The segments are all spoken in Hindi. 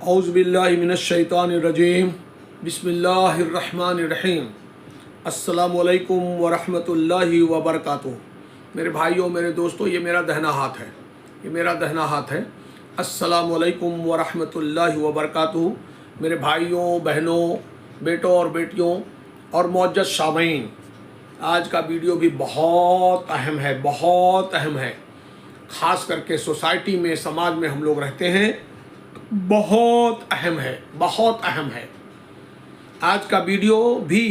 औज़ुबिल्लाहि मिनश्शैतानिर्रजीम बिस्मिल्लाहिर्रहमानिर्रहीम अस्सलामुअलैकुम वरहमतुल्लाहि वबरकातुहू। मेरे भाइयों, मेरे दोस्तों, ये मेरा दहना हाथ है, ये मेरा दहना हाथ है। अस्सलामुअलैकुम वरहमतुल्लाहि वबरकातुहू। मेरे भाइयों, बहनों, बेटों और बेटियों और मुअज़्ज़ज़ सामीन, आज का वीडियो भी बहुत अहम है, बहुत अहम है। ख़ास करके सोसाइटी में, समाज में हम लोग रहते हैं, बहुत अहम है, बहुत अहम है। आज का वीडियो भी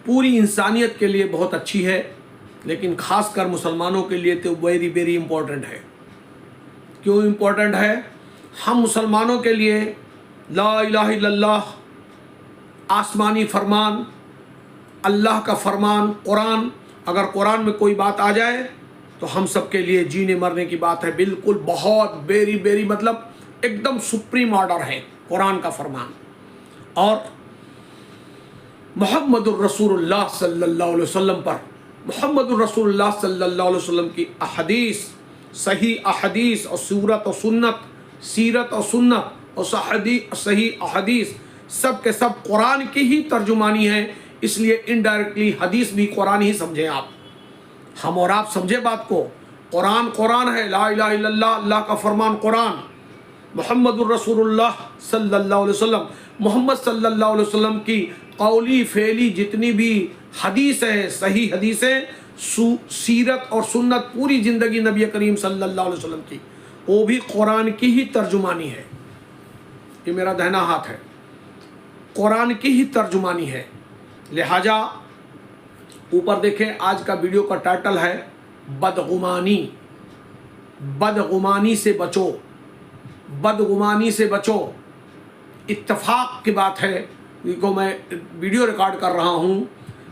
पूरी इंसानियत के लिए बहुत अच्छी है, लेकिन ख़ासकर मुसलमानों के लिए तो वेरी वेरी इम्पोर्टेंट है। क्यों इम्पोर्टेंट है? हम मुसलमानों के लिए ला इलाहा इल्लल्लाह आसमानी फरमान, अल्लाह का फरमान कुरान, अगर कुरान में कोई बात आ जाए तो हम सब के लिए जीने मरने की बात है। बिल्कुल बहुत वेरी वेरी मतलब एकदम सुप्रीम ऑर्डर है कुरान का फरमान। और मुहम्मदुर रसूलुल्लाह सल्लल्लाहु अलैहि वसल्लम पर, मुहम्मदुर रसूलुल्लाह सल्लल्लाहु अलैहि वसल्लम की अहदीस, सही अहदीस और सूरत और सुन्नत, सीरत और सुन्नत और सही अहदीस सब के सब कुरान की ही तर्जुमानी है। इसलिए इनडायरेक्टली हदीस भी कुरान ही समझें आप, हम और आप समझे बात को। कुरान कुरान है, ला इलाहा इल्लल्लाह अल्लाह का फरमान कुरान, मुहम्मदुर रसूलुल्लाह सल्लल्लाहु अलैहि वसल्लम, मोहम्मद सल्लल्लाहु अलैहि वसल्लम की कौली फेली जितनी भी हदीस है, सही हदीसें, सीरत और सुन्नत, पूरी ज़िंदगी नबी करीम सल्लल्लाहु अलैहि वसल्लम की, वो भी कुरान की ही तर्जुमानी है। ये मेरा दाहिना हाथ है, कुरान की ही तर्जुमानी है। लिहाजा ऊपर देखें, आज का वीडियो का टाइटल है बदगुमानी, बदगुमानी से बचो, बदगुमानी से बचो। इत्तफाक की बात है को मैं वीडियो रिकॉर्ड कर रहा हूँ,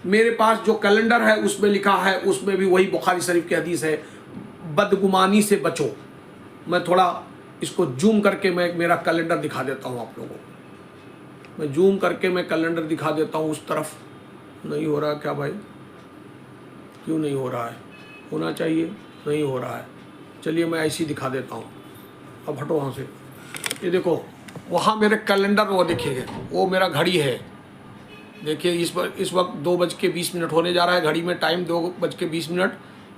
मेरे पास जो कैलेंडर है उसमें लिखा है, उसमें भी वही बुखारी शरीफ की हदीस है, बदगुमानी से बचो। मैं थोड़ा इसको जूम करके मैं मेरा कैलेंडर दिखा देता हूँ आप लोगों को। मैं जूम करके मैं कैलेंडर दिखा देता हूँ। उस तरफ नहीं हो रहा क्या भाई? क्यों नहीं हो रहा है? होना चाहिए, नहीं हो रहा है। चलिए मैं ऐसे ही दिखा देता हूँ। अब हटो वहाँ से। ये देखो, वहाँ मेरे कैलेंडर वो देखिए, वो मेरा घड़ी है। देखिए इस वक्त 2:20 होने जा रहा है, घड़ी में टाइम 2:20।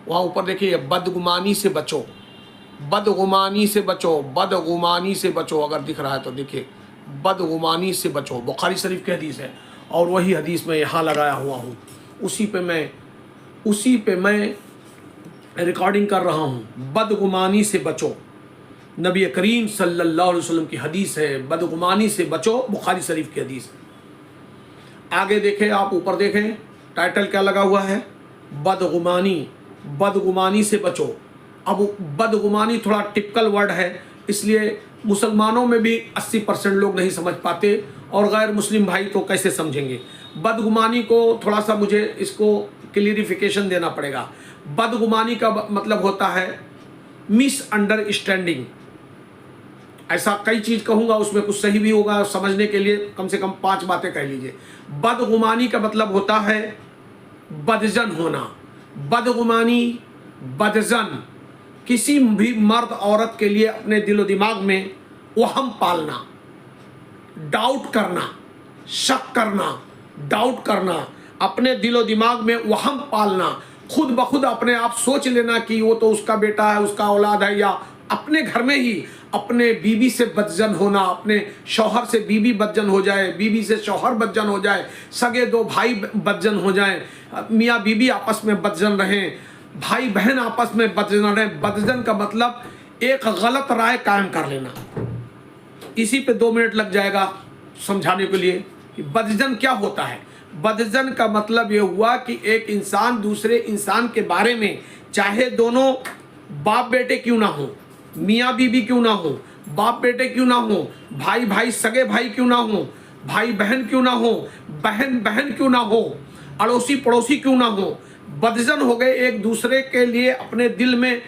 वहाँ ऊपर देखिए, बदगुमानी से बचो, बदगुमानी से बचो, बदगुमानी से बचो। अगर दिख रहा है तो देखिए, बदगुमानी से बचो, बुखारी शरीफ की हदीस है। और वही हदीस मैं यहाँ लगाया हुआ हूँ, उसी पे मैं रिकॉर्डिंग कर रहा हूँ। बदगुमानी से बचो, नबी करीम सल्लल्लाहु अलैहि वसल्लम की हदीस है, बदगुमानी से बचो, बुखारी शरीफ की हदीस है। आगे देखें आप, ऊपर देखें, टाइटल क्या लगा हुआ है? बदगुमानी, बदगुमानी से बचो। अब बदगुमानी थोड़ा टिपिकल वर्ड है, इसलिए मुसलमानों में भी 80% लोग नहीं समझ पाते, और गैर मुस्लिम भाई तो कैसे समझेंगे। बदगुमानी को थोड़ा सा मुझे इसको क्लियरिफिकेशन देना पड़ेगा। बदगुमानी का मतलब होता है मिसअंडरस्टैंडिंग। ऐसा कई चीज़ कहूँगा, उसमें कुछ सही भी होगा, समझने के लिए कम से कम 5 बातें कह लीजिए। बदगुमानी का मतलब होता है बदजन होना। बदगुमानी, बदजन, किसी भी मर्द औरत के लिए अपने दिलो दिमाग में वहम पालना, डाउट करना, शक करना, डाउट करना, अपने दिलो दिमाग में वहम पालना, खुद ब खुद अपने आप सोच लेना कि वो तो उसका बेटा है, उसका औलाद है, या अपने घर में ही अपने बीवी से बदजन होना, अपने शौहर से बीवी बदजन हो जाए, बीवी से शौहर बदजन हो जाए, सगे 2 भाई बदजन हो जाए, मियाँ बीवी आपस में बदजन रहें, भाई बहन आपस में बदजन रहें। बदजन का मतलब एक गलत राय कायम कर लेना। इसी पे 2 मिनट लग जाएगा समझाने के लिए कि बदजन क्या होता है। बदजन का मतलब ये हुआ कि एक इंसान दूसरे इंसान के बारे में, चाहे दोनों बाप बेटे क्यों ना हो, मियाँ बीवी क्यों ना हो, बाप बेटे क्यों ना हो, भाई भाई सगे भाई क्यों ना हो, भाई बहन क्यों ना हो, बहन बहन क्यों ना हो, अड़ोसी पड़ोसी क्यों ना हो, बदजन हो गए। एक दूसरे के लिए अपने दिल में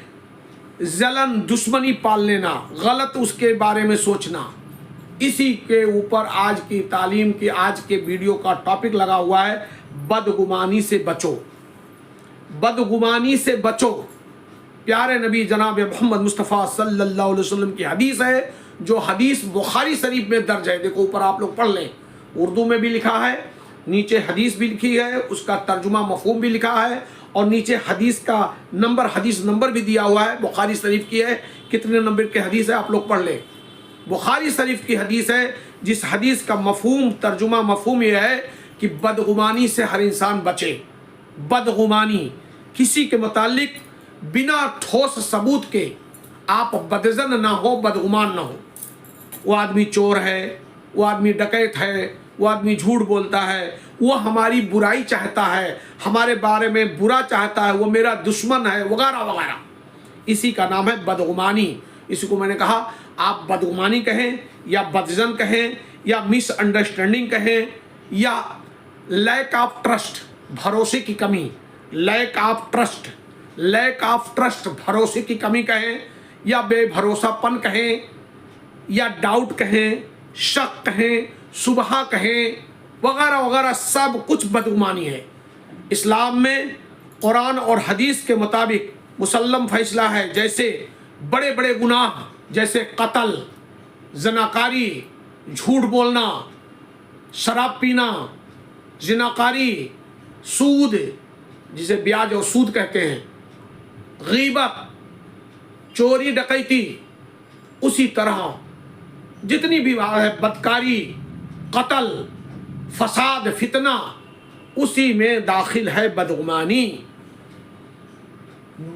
जलन, दुश्मनी पाल लेना, गलत उसके बारे में सोचना। इसी के ऊपर आज की तालीम की, आज के वीडियो का टॉपिक लगा हुआ है, बदगुमानी से बचो, बदगुमानी से बचो। प्यारे नबी जनाब मोहम्मद मुस्तफ़ा सल्लल्लाहु अलैहि वसल्लम की हदीस है, जो हदीस बुखारी शरीफ में दर्ज है, देखो ऊपर आप लोग पढ़ लें, उर्दू में भी लिखा है, नीचे हदीस भी लिखी है, उसका तर्जुमा मफहूम भी लिखा है, और नीचे हदीस का नंबर, हदीस नंबर भी दिया हुआ है। बुखारी शरीफ की है, कितने नंबर की हदीस है आप लोग पढ़ लें। बुखारी शरीफ की हदीस है, जिस हदीस का मफहूम, तर्जुमा मफहूम यह है कि बदगुमानी से हर इंसान बचे। बदगुमानी, किसी के मुतालिक बिना ठोस सबूत के आप बदजन ना हो, बदगुमान ना हो। वो आदमी चोर है, वो आदमी डकैत है, वो आदमी झूठ बोलता है, वो हमारी बुराई चाहता है, हमारे बारे में बुरा चाहता है, वो मेरा दुश्मन है, वगैरह वगैरह, इसी का नाम है बदगुमानी। इसी को मैंने कहा, आप बदगुमानी कहें या बदजन कहें या मिसअंडरस्टैंडिंग कहें या लैक ऑफ ट्रस्ट, भरोसे की कमी, लैक ऑफ ट्रस्ट, भरोसे की कमी कहें या बेभरोसापन कहें या डाउट कहें, शक कहें, सुबह कहें, वगैरह वगैरह, सब कुछ बदगुमानी है। इस्लाम में कुरान और हदीस के मुताबिक मुसल्लम फैसला है, जैसे बड़े बड़े गुनाह जैसे कत्ल, जनाकारी, झूठ बोलना, शराब पीना, जिनाकारी, सूद जिसे ब्याज और सूद कहते हैं, गीबत, चोरी डकैती, उसी तरह जितनी भी बात है, बदकारी, कत्ल, फसाद, फितना, उसी में दाखिल है बदगुमानी।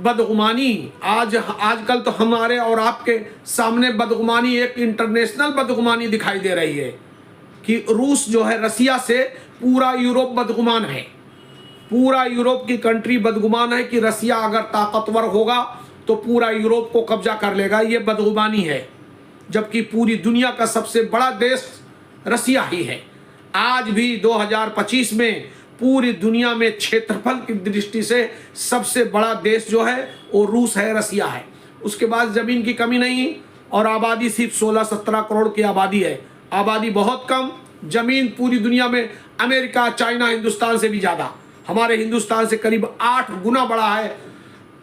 बदगुमानी आजकल तो हमारे और आपके सामने बदगुमानी एक इंटरनेशनल बदगुमानी दिखाई दे रही है कि रूस जो है, रसिया से पूरा यूरोप बदगुमान है। पूरा यूरोप की कंट्री बदगुमान है कि रसिया अगर ताकतवर होगा तो पूरा यूरोप को कब्जा कर लेगा। ये बदगुमानी है, जबकि पूरी दुनिया का सबसे बड़ा देश रसिया ही है। आज भी 2025 में पूरी दुनिया में क्षेत्रफल की दृष्टि से सबसे बड़ा देश जो है वो रूस है, रसिया है। उसके बाद ज़मीन की कमी नहीं, और आबादी सिर्फ 16-17 करोड़ की आबादी है। आबादी बहुत कम, ज़मीन पूरी दुनिया में अमेरिका, चाइना, हिंदुस्तान से भी ज़्यादा, हमारे हिंदुस्तान से करीब 8 गुना बड़ा है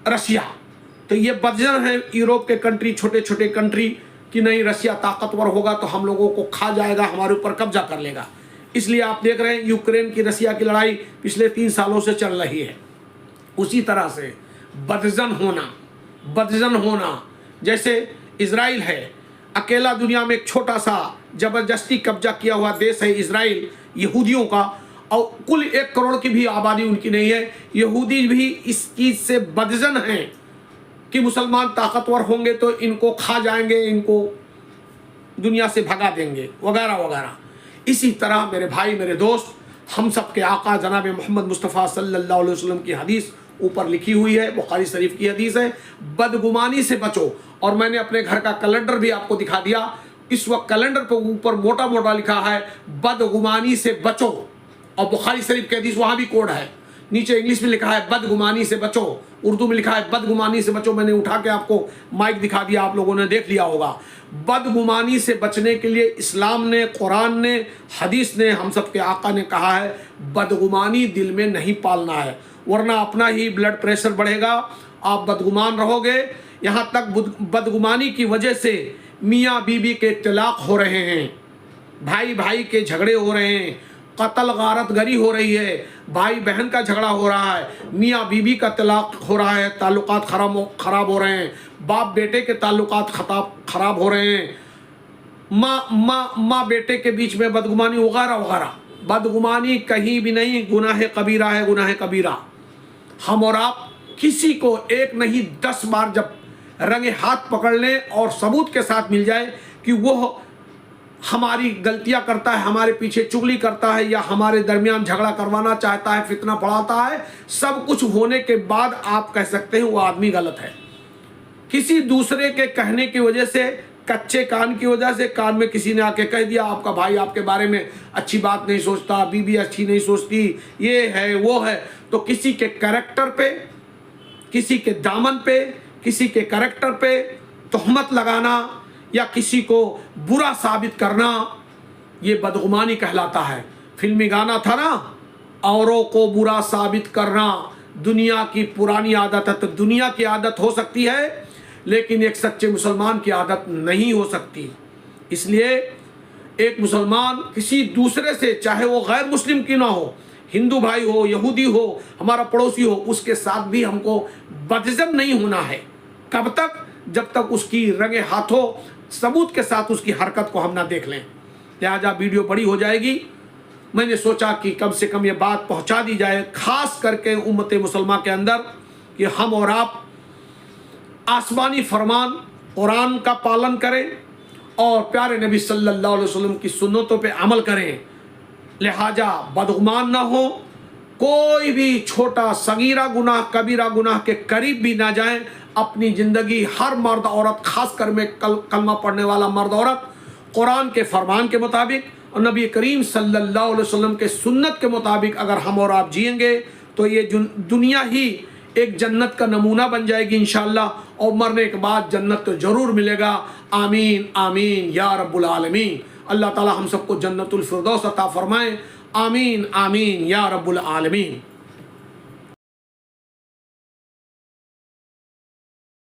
रसिया। तो ये बदजन है यूरोप के कंट्री, छोटे छोटे कंट्री, कि नहीं रसिया ताकतवर होगा तो हम लोगों को खा जाएगा, हमारे ऊपर कब्जा कर लेगा। इसलिए आप देख रहे हैं यूक्रेन की रसिया की लड़ाई पिछले 3 सालों से चल रही है। उसी तरह से बदजन होना, जैसे इजराइल है, अकेला दुनिया में एक छोटा सा जबरदस्ती कब्जा किया हुआ देश है इजराइल, यहूदियों का, और कुल 1 करोड़ की भी आबादी उनकी नहीं है। यहूदी भी इस चीज़ से बदजन हैं कि मुसलमान ताकतवर होंगे तो इनको खा जाएंगे, इनको दुनिया से भगा देंगे, वगैरह वगैरह। इसी तरह मेरे भाई, मेरे दोस्त, हम सब के आका जनाब मोहम्मद मुस्तफ़ा सल्लल्लाहु अलैहि वसल्लम की हदीस ऊपर लिखी हुई है, बुखारी शरीफ की हदीस है, बदगुमानी से बचो। और मैंने अपने घर का कैलेंडर भी आपको दिखा दिया। इस वक्त कैलेंडर पर ऊपर मोटा मोटा लिखा है बदगुमानी से बचो, और बुखारी शरीफ की हदीस वहाँ भी कोड है। नीचे इंग्लिश में लिखा है बदगुमानी से बचो, उर्दू में लिखा है बदगुमानी से बचो। मैंने उठा के आपको माइक दिखा दिया, आप लोगों ने देख लिया होगा। बदगुमानी से बचने के लिए इस्लाम ने, कुरान ने, हदीस ने, हम सब के आका ने कहा है बदगुमानी दिल में नहीं पालना है, वरना अपना ही ब्लड प्रेशर बढ़ेगा, आप बदगुमान रहोगे। यहाँ तक बदगुमानी की वजह से मियाँ बीबी के तलाक हो रहे हैं, भाई भाई के झगड़े हो रहे हैं, कत्ल गारत गरी हो रही है, भाई बहन का झगड़ा हो रहा है, मियाँ बीबी का तलाक हो रहा है, ताल्लुकात खराब हो रहे हैं, बाप बेटे के ताल्लुकात खराब हो रहे हैं, माँ बेटे के बीच में बदगुमानी, वगैरह वगैरह। बदगुमानी कहीं भी नहीं गुनाह कबीरा है, गुनाह कबीरा। हम और आप किसी को एक नहीं 10 बार जब रंगे हाथ पकड़ लें और सबूत के साथ मिल जाए कि वो हमारी गलतियां करता है, हमारे पीछे चुगली करता है, या हमारे दरमियान झगड़ा करवाना चाहता है, फितना पड़ाता है, सब कुछ होने के बाद आप कह सकते हैं वो आदमी गलत है। किसी दूसरे के कहने की वजह से, कच्चे कान की वजह से, कान में किसी ने आके कह दिया आपका भाई आपके बारे में अच्छी बात नहीं सोचता, बीबी अच्छी नहीं सोचती, ये है वो है, तो किसी के कैरेक्टर पे, किसी के दामन पे, किसी के कैरेक्टर पे तोहमत लगाना या किसी को बुरा साबित करना, ये बदगुमानी कहलाता है। फिल्मी गाना था ना, औरों को बुरा साबित करना दुनिया की पुरानी आदत है। तो दुनिया की आदत हो सकती है, लेकिन एक सच्चे मुसलमान की आदत नहीं हो सकती। इसलिए एक मुसलमान किसी दूसरे से, चाहे वो गैर मुस्लिम की ना हो, हिंदू भाई हो, यहूदी हो, हमारा पड़ोसी हो, उसके साथ भी हमको बदजम नहीं होना है। कब तक? जब तक उसकी रंगे हाथों सबूत के साथ उसकी हरकत को हम ना देख लें। लिहाजा वीडियो बड़ी हो जाएगी, मैंने सोचा कि कम से कम ये बात पहुंचा दी जाए, खास करके उम्मत मुसलमान के अंदर, कि हम और आप आसमानी फरमान कुरान का पालन करें और प्यारे नबी सल्लल्लाहु अलैहि वसल्लम की सुन्नतों पे अमल करें। लिहाजा बदगुमान ना हो, कोई भी छोटा सगीरा गुनाह कबीरा गुनाह के करीब भी ना जाएं। अपनी ज़िंदगी हर मर्द औरत, खास कर में कलमा पढ़ने वाला मर्द औरत, कुरान के फरमान के मुताबिक और नबी करीम सल्लल्लाहु अलैहि वसल्लम के सुन्नत के मुताबिक अगर हम और आप जिएंगे तो ये दुनिया ही एक जन्नत का नमूना बन जाएगी इंशाअल्लाह, और मरने के बाद जन्नत तो ज़रूर मिलेगा। आमीन आमीन या रब्बुल आलमीन। अल्लाह ताला हम सबको जन्नतुल फिरदौस अता फरमाए। आमीन आमीन या रब्बुल आलमीन।